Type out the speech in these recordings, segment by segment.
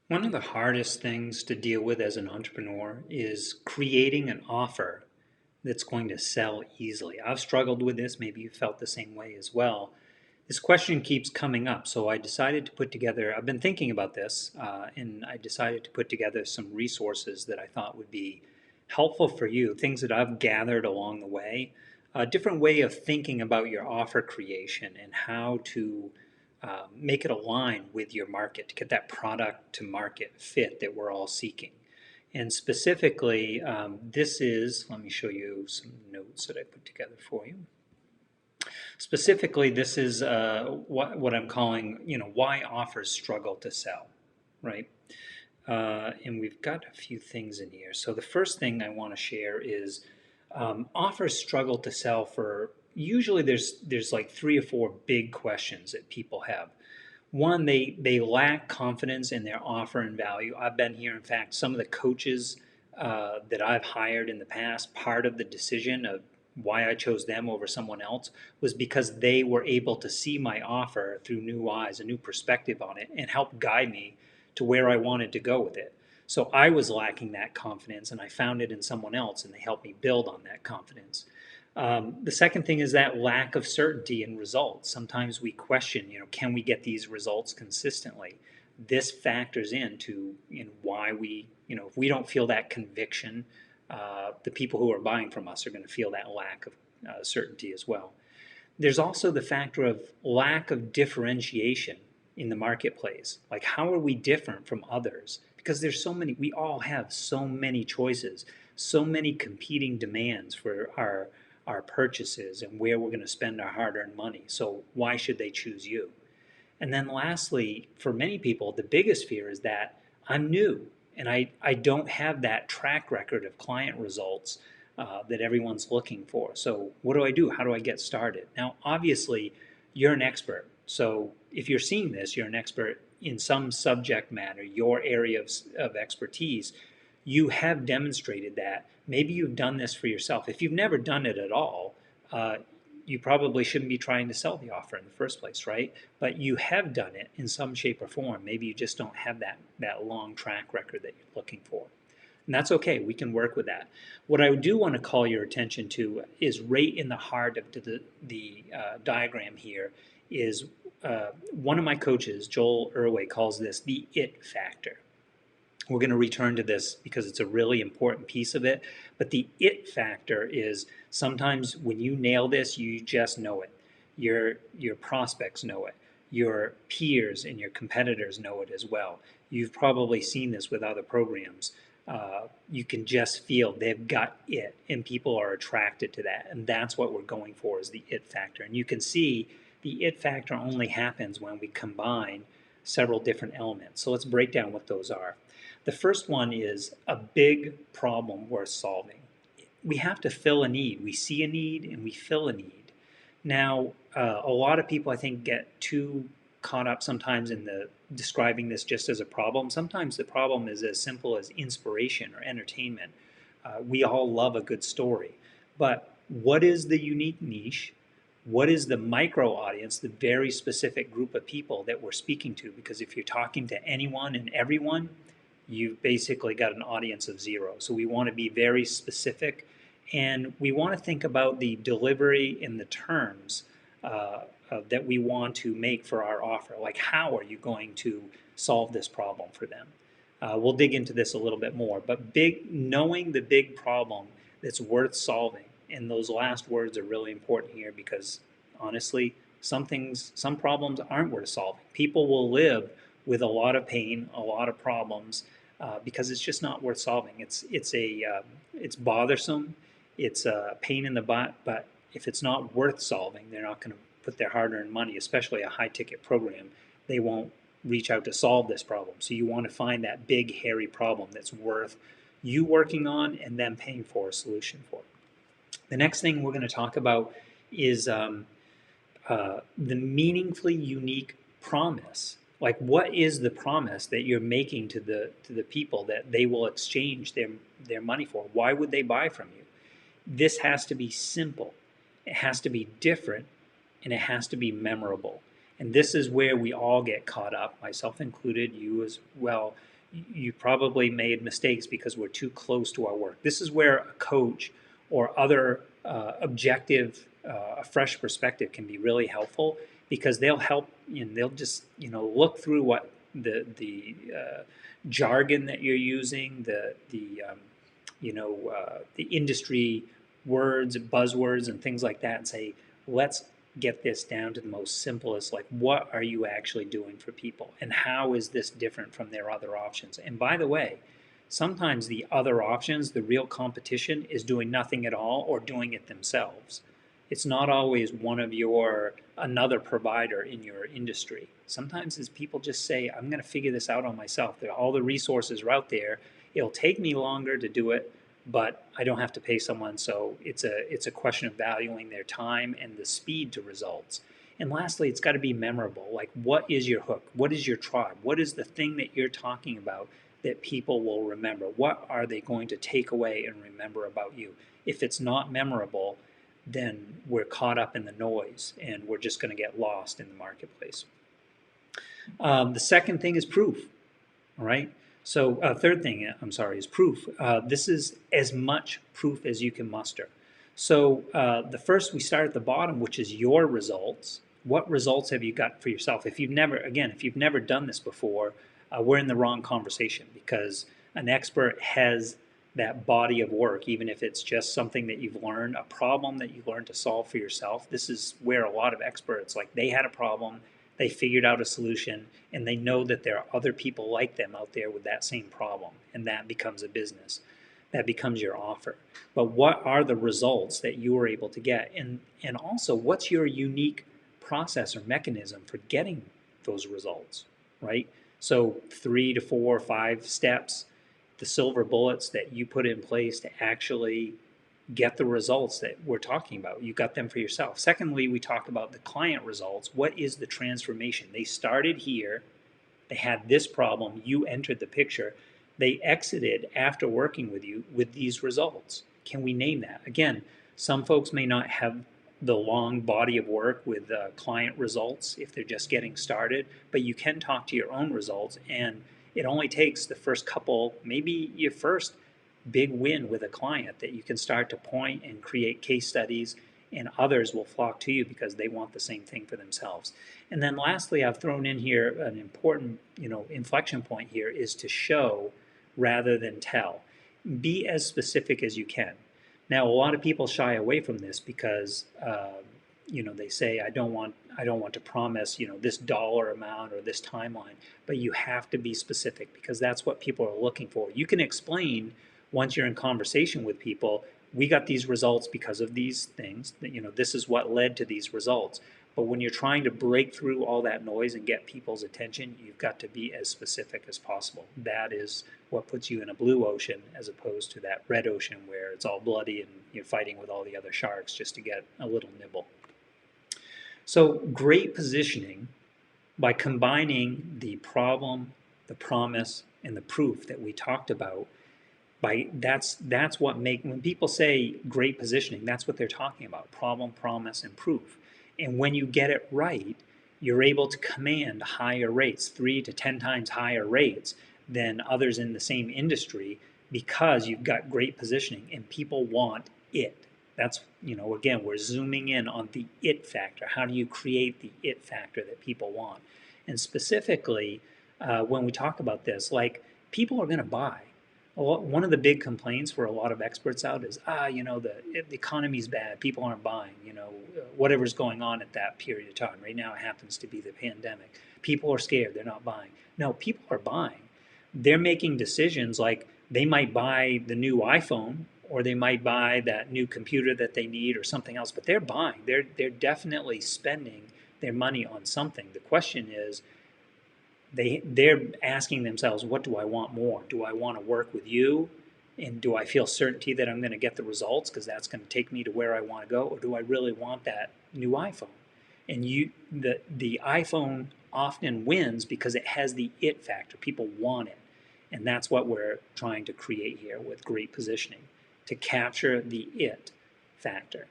One of the hardest things to deal with as an entrepreneur is creating an offer that's going to sell easily. I've struggled with this. Maybe you felt the same way as well. This question keeps coming up, so I decided to put together, I've been thinking about this, and I decided to put together some resources that I thought would be helpful for you, things that I've gathered along the way, a different way of thinking about your offer creation and how to make it align with your market to get that product to market fit that we're all seeking. And specifically, this is, let me show you some notes that I put together for you. Specifically, this is what I'm calling, why offers struggle to sell, right? And we've got a few things in here. So the first thing I want to share is offers struggle to sell for, usually there's like three or four big questions that people have. One, they lack confidence in their offer and value. I've been here, in fact, some of the coaches that I've hired in the past, part of the decision of why I chose them over someone else was because they were able to see my offer through new eyes, a new perspective on it, and help guide me to where I wanted to go with it. So I was lacking that confidence, and I found it in someone else, and they helped me build on that confidence. The second thing is that lack of certainty in results. Sometimes we question, can we get these results consistently? This factors into why if we don't feel that conviction, the people who are buying from us are going to feel that lack of certainty as well. There's also the factor of lack of differentiation in the marketplace. Like, how are we different from others? Because there's so many, we all have so many choices, so many competing demands for our purchases and where we're going to spend our hard-earned money. So why should they choose you? And then lastly, for many people, the biggest fear is that I'm new and I don't have that track record of client results that everyone's looking for. So what do I do? How do I get started? Now, obviously, you're an expert. So if you're seeing this, you're an expert in some subject matter, your area of expertise. You have demonstrated that. Maybe you've done this for yourself. If you've never done it at all, you probably shouldn't be trying to sell the offer in the first place, right? But you have done it in some shape or form. Maybe you just don't have that long track record that you're looking for. And that's okay. We can work with that. What I do want to call your attention to is right in the heart of the diagram here is one of my coaches, Joel Irway, calls this the it factor. We're going to return to this because it's a really important piece of it. But the it factor is sometimes when you nail this, you just know it. Your prospects know it. Your peers and your competitors know it as well. You've probably seen this with other programs. You can just feel they've got it, and people are attracted to that. And that's what we're going for, is the it factor. And you can see the it factor only happens when we combine several different elements. So let's break down what those are. The first one is a big problem worth solving. We have to fill a need. We see a need and we fill a need. Now, a lot of people, I think, get too caught up sometimes in the describing this just as a problem. Sometimes the problem is as simple as inspiration or entertainment. We all love a good story. But what is the unique niche? What is the micro audience, the very specific group of people that we're speaking to? Because if you're talking to anyone and everyone, you've basically got an audience of zero. So we want to be very specific, and we want to think about the delivery in the terms that we want to make for our offer. Like, how are you going to solve this problem for them? We'll dig into this a little bit more, but knowing the big problem that's worth solving, and those last words are really important here because honestly, some problems aren't worth solving. People will live with a lot of pain, a lot of problems, because it's just not worth solving. It's bothersome, it's a pain in the butt, but if it's not worth solving, they're not going to put their hard-earned money, especially a high-ticket program. They won't reach out to solve this problem. So you want to find that big, hairy problem that's worth you working on and then paying for a solution for. The next thing we're going to talk about is the meaningfully unique promise. Like, what is the promise that you're making to the people that they will exchange their money for? Why would they buy from you? This has to be simple. It has to be different, and it has to be memorable. And this is where we all get caught up, myself included, you as well. you probably made mistakes because we're too close to our work. This is where a coach or other objective, a fresh perspective can be really helpful, because they'll help and they'll just look through what the jargon that you're using, the industry words, buzzwords, and things like that, and say, let's get this down to the most simplest, like what are you actually doing for people and how is this different from their other options. And by the way, sometimes the other options, the real competition, is doing nothing at all or doing it themselves. It's not always one of your another provider in your industry. Sometimes it's people just say, I'm going to figure this out on myself. All the resources are out there. It'll take me longer to do it, but I don't have to pay someone. So it's a question of valuing their time and the speed to results. And lastly, it's got to be memorable. Like, what is your hook? What is your tribe? What is the thing that you're talking about that people will remember? What are they going to take away and remember about you? If it's not memorable, then we're caught up in the noise and we're just going to get lost in the marketplace. The second thing is proof. All right. So third thing, I'm sorry, is proof. This is as much proof as you can muster. So the first, we start at the bottom, which is your results. What results have you got for yourself? If you've never done this before, we're in the wrong conversation, because an expert has that body of work, even if it's just something that you've learned, a problem that you learned to solve for yourself. This is where a lot of experts, like, they had a problem, they figured out a solution, and they know that there are other people like them out there with that same problem, and that becomes a business. That becomes your offer. But what are the results that you were able to get? And also, what's your unique process or mechanism for getting those results, right? So 3 to 4 or 5 steps, the silver bullets that you put in place to actually get the results that we're talking about. You got them for yourself. Secondly, we talk about the client results. What is the transformation? They started here, they had this problem, you entered the picture, they exited after working with you with these results. Can we name that? Again, some folks may not have the long body of work with client results if they're just getting started, but you can talk to your own results, and it only takes the first couple, maybe your first big win with a client, that you can start to point and create case studies, and others will flock to you because they want the same thing for themselves. And then lastly, I've thrown in here an important inflection point here, is to show rather than tell. Be as specific as you can. Now, a lot of people shy away from this because they say, I don't want to promise this dollar amount or this timeline. But you have to be specific, because that's what people are looking for. You can explain, once you're in conversation with people, we got these results because of these things. This is what led to these results. But when you're trying to break through all that noise and get people's attention, you've got to be as specific as possible. That is what puts you in a blue ocean, as opposed to that red ocean where it's all bloody and you're fighting with all the other sharks just to get a little nibble. So great positioning, by combining the problem, the promise, and the proof that we talked about, that's what when people say great positioning, that's what they're talking about: problem, promise, and proof. And when you get it right, you're able to command higher rates, 3 to 10 times higher rates than others in the same industry, because you've got great positioning and people want it. That's, again, we're zooming in on the it factor. How do you create the it factor that people want? And specifically, when we talk about this, like, people are going to buy. One of the big complaints for a lot of experts out is, the economy's bad, people aren't buying, whatever's going on at that period of time. Right now it happens to be the pandemic. People are scared, they're not buying. No, people are buying. They're making decisions, like they might buy the new iPhone, or they might buy that new computer that they need, or something else, but they're buying. They're definitely spending their money on something. The question is, they're asking themselves, what do I want more? Do I want to work with you? And do I feel certainty that I'm going to get the results, because that's going to take me to where I want to go? Or do I really want that new iPhone? And the iPhone often wins because it has the it factor. People want it. And that's what we're trying to create here with great positioning, to capture the it factor.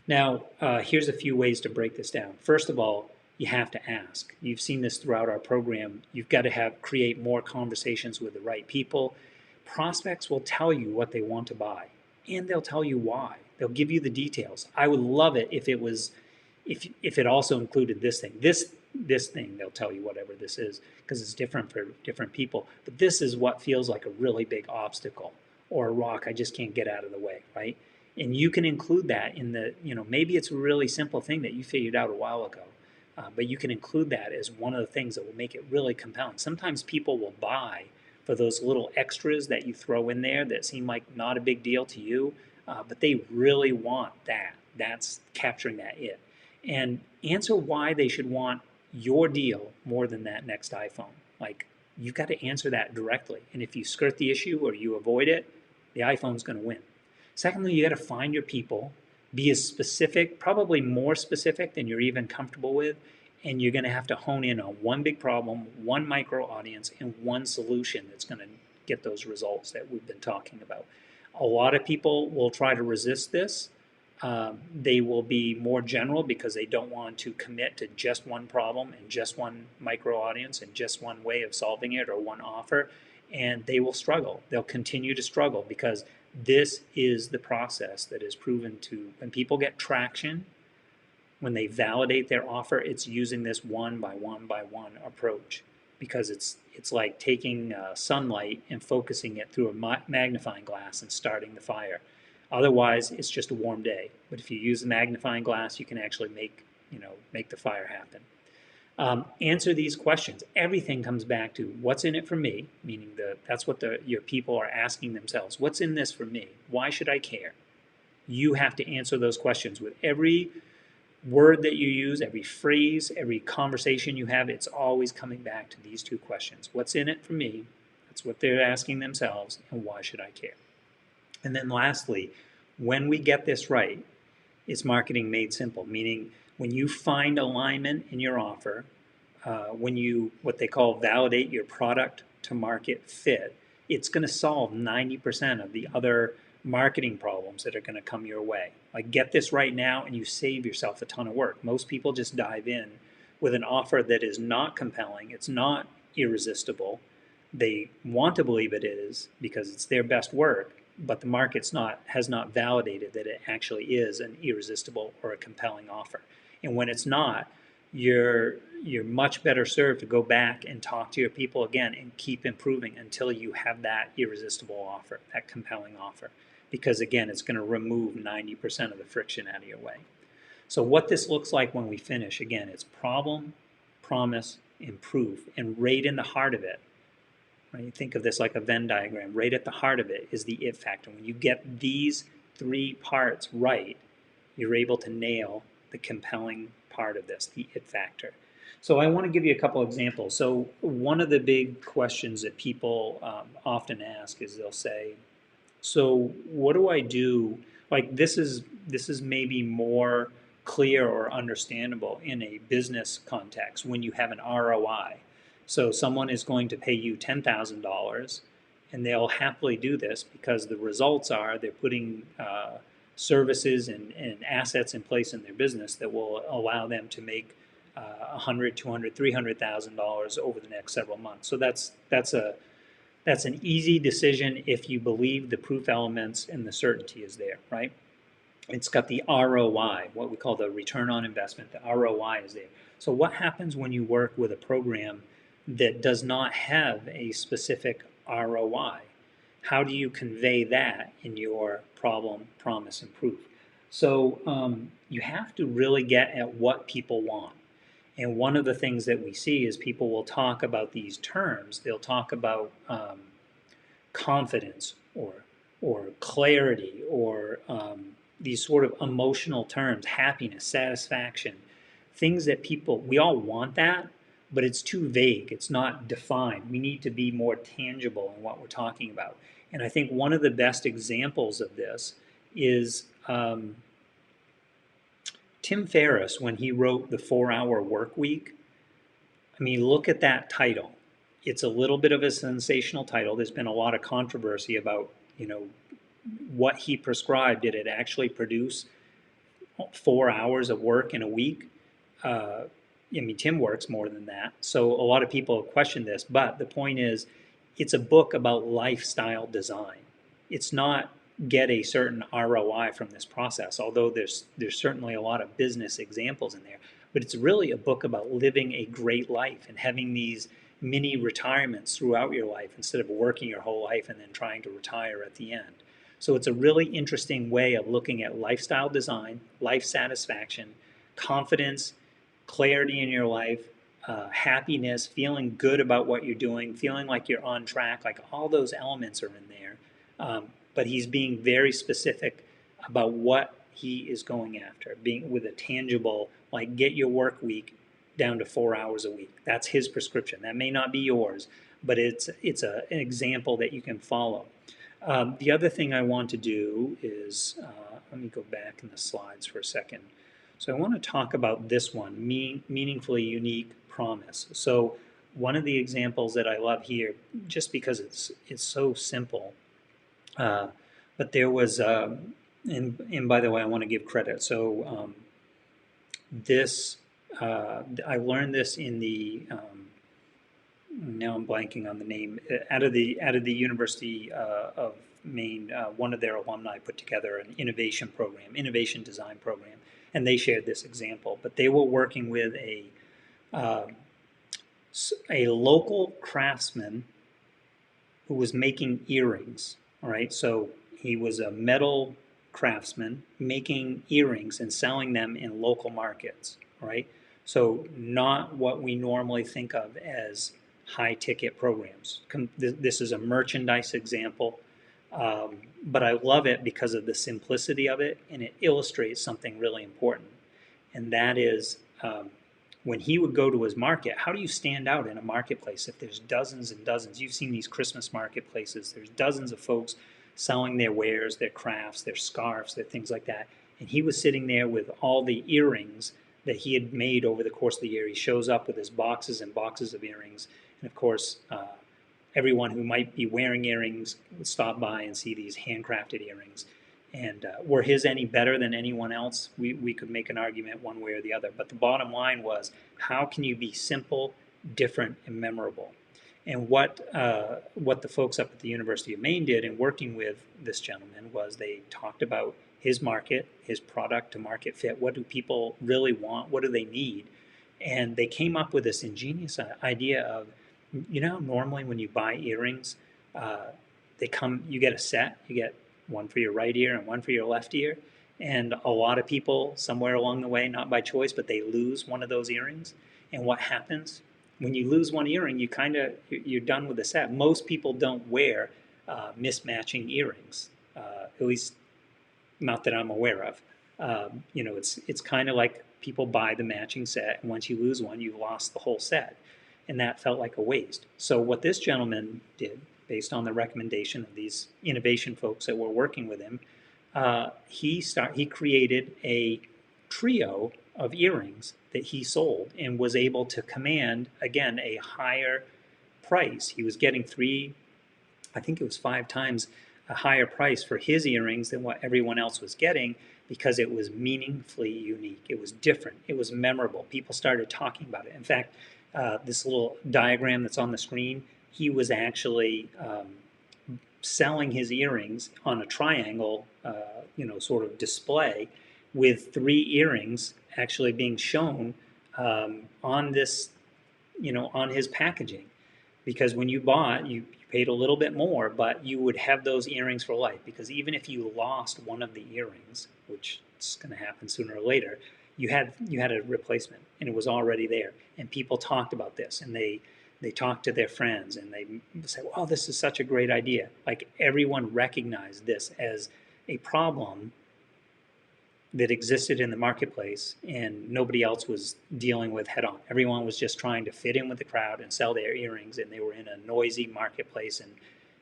Now, here's a few ways to break this down. First of all, you have to ask. You've seen this throughout our program. You've got to create more conversations with the right people. Prospects will tell you what they want to buy, and they'll tell you why. They'll give you the details. I would love it if it was, if it also included this thing. This thing, they'll tell you whatever this is, because it's different for different people. But this is what feels like a really big obstacle or a rock I just can't get out of the way, right? And you can include that in the, maybe it's a really simple thing that you figured out a while ago, but you can include that as one of the things that will make it really compelling. Sometimes people will buy for those little extras that you throw in there that seem like not a big deal to you, but they really want that. That's capturing that it. And answer why they should want your deal more than that next iPhone. Like, you've got to answer that directly. And if you skirt the issue or you avoid it, the iPhone's going to win. Secondly, you got to find your people, be as specific, probably more specific than you're even comfortable with, and you're going to have to hone in on one big problem, one micro audience, and one solution that's going to get those results that we've been talking about. A lot of people will try to resist this. They will be more general because they don't want to commit to just one problem and just one micro audience and just one way of solving it or one offer, and they will struggle. They'll continue to struggle because this is the process that is proven to, when people get traction, when they validate their offer, it's using this one by one approach, because it's like taking sunlight and focusing it through a magnifying glass and starting the fire. Otherwise, it's just a warm day. But if you use a magnifying glass, you can actually make the fire happen. Answer these questions. Everything comes back to what's in it for me, meaning that's what your people are asking themselves. What's in this for me? Why should I care? You have to answer those questions with every word that you use, every phrase, every conversation you have. It's always coming back to these two questions. What's in it for me? That's what they're asking themselves, and why should I care? And then lastly, when we get this right, it's marketing made simple, meaning when you find alignment in your offer, when you, what they call, validate your product to market fit, it's going to solve 90% of the other marketing problems that are going to come your way. Like, get this right now and you save yourself a ton of work. Most people just dive in with an offer that is not compelling, it's not irresistible. They want to believe it is because it's their best work, but the market's has not validated that it actually is an irresistible or a compelling offer. And when it's not, you're much better served to go back and talk to your people again and keep improving until you have that irresistible offer, that compelling offer. Because again, it's going to remove 90% of the friction out of your way. So what this looks like when we finish, again, it's problem, promise, improve. And right in the heart of it, right, you think of this like a Venn diagram, right at the heart of it is the it factor. When you get these three parts right, you're able to nail the compelling part of this, the it factor. So I want to give you a couple examples. So one of the big questions that people often ask is, they'll say, so what do I do? Like, this is maybe more clear or understandable in a business context when you have an ROI. So someone is going to pay you $10,000, and they'll happily do this because the results are they're putting services and assets in place in their business that will allow them to make $100,000, $200,000, $300,000 over the next several months. So that's an easy decision if you believe the proof elements and the certainty is there, right? It's got the ROI, what we call the return on investment. The ROI is there. So what happens when you work with a program that does not have a specific ROI? How do you convey that in your problem, promise, and proof? So you have to really get at what people want. And one of the things that we see is people will talk about these terms. They'll talk about confidence or clarity or these sort of emotional terms, happiness, satisfaction, things that we all want that, but it's too vague. It's not defined. We need to be more tangible in what we're talking about. And I think one of the best examples of this is Tim Ferriss, when he wrote The 4-Hour Work Week. I mean, look at that title. It's a little bit of a sensational title. There's been a lot of controversy about, what he prescribed. Did it actually produce 4 hours of work in a week? I mean, Tim works more than that. So a lot of people question this, but the point is, it's a book about lifestyle design. It's not get a certain ROI from this process, although there's certainly a lot of business examples in there. But it's really a book about living a great life and having these mini retirements throughout your life instead of working your whole life and then trying to retire at the end. So it's a really interesting way of looking at lifestyle design, life satisfaction, confidence, clarity in your life, happiness, feeling good about what you're doing, feeling like you're on track, like all those elements are in there. But he's being very specific about what he is going after, being with a tangible, like get your work week down to 4 hours a week. That's his prescription. That may not be yours, but an example that you can follow. The other thing I want to do is, let me go back in the slides for a second. So I want to talk about this one, meaningfully unique promise. So one of the examples that I love here, just because it's so simple, but there was, and by the way, I want to give credit. So this, I learned this in the, now I'm blanking on the name, out of the University of Maine. One of their alumni put together an innovation program, innovation design program, and they shared this example. But they were working with uh, a local craftsman who was making earrings. All right, so he was a metal craftsman making earrings and selling them in local markets. All right, so not what we normally think of as high ticket programs. This is a merchandise example, but I love it because of the simplicity of it, and it illustrates something really important, and that is when he would go to his market, how do you stand out in a marketplace if there's dozens and dozens? You've seen these Christmas marketplaces. There's dozens of folks selling their wares, their crafts, their scarves, their things like that. And he was sitting there with all the earrings that he had made over the course of the year. He shows up with his boxes and boxes of earrings. And of course, everyone who might be wearing earrings would stop by and see these handcrafted earrings. And were his any better than anyone else? We could make an argument one way or the other. But the bottom line was, how can you be simple, different, and memorable? And what the folks up at the University of Maine did in working with this gentleman was they talked about his market, his product to market fit. What do people really want? What do they need? And they came up with this ingenious idea of, normally when you buy earrings, you get a set, you get one for your right ear and one for your left ear. And a lot of people, somewhere along the way, not by choice, but they lose one of those earrings. And what happens? When you lose one earring, you're done with the set. Most people don't wear mismatching earrings, at least not that I'm aware of. It's kind of like people buy the matching set, and once you lose one, you've lost the whole set. And that felt like a waste. So what this gentleman did, based on the recommendation of these innovation folks that were working with him, he created a trio of earrings that he sold and was able to command, again, a higher price. He was getting I think it was 5 times a higher price for his earrings than what everyone else was getting, because it was meaningfully unique. It was different. It was memorable. People started talking about it. In fact, this little diagram that's on the screen, he was actually selling his earrings on a triangle, sort of display, with 3 earrings actually being shown on this, on his packaging. Because when you bought, you paid a little bit more, but you would have those earrings for life. Because even if you lost one of the earrings, which is going to happen sooner or later, you had a replacement, and it was already there. And people talked about this, and they talked to their friends, and they said, "Oh, this is such a great idea." Like, everyone recognized this as a problem that existed in the marketplace, and nobody else was dealing with head on. Everyone was just trying to fit in with the crowd and sell their earrings, and they were in a noisy marketplace, and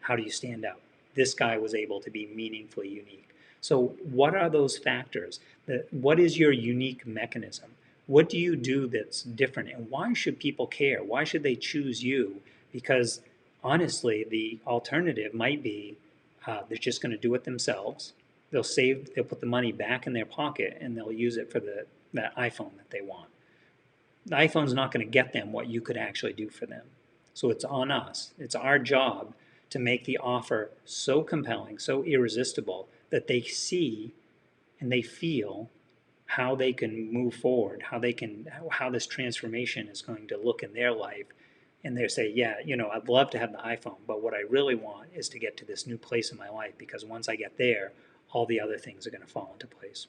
how do you stand out? This guy was able to be meaningfully unique. So what are those factors? What is your unique mechanism? What do you do that's different, and why should people care? Why should they choose you? Because honestly, the alternative might be they're just going to do it themselves. They'll put the money back in their pocket, and they'll use it for that iPhone that they want. The iPhone's not going to get them what you could actually do for them. So it's on us. It's our job to make the offer so compelling, so irresistible that they see and they feel how they can move forward, how this transformation is going to look in their life. And they say, yeah, I'd love to have the iPhone, but what I really want is to get to this new place in my life because once I get there, all the other things are going to fall into place.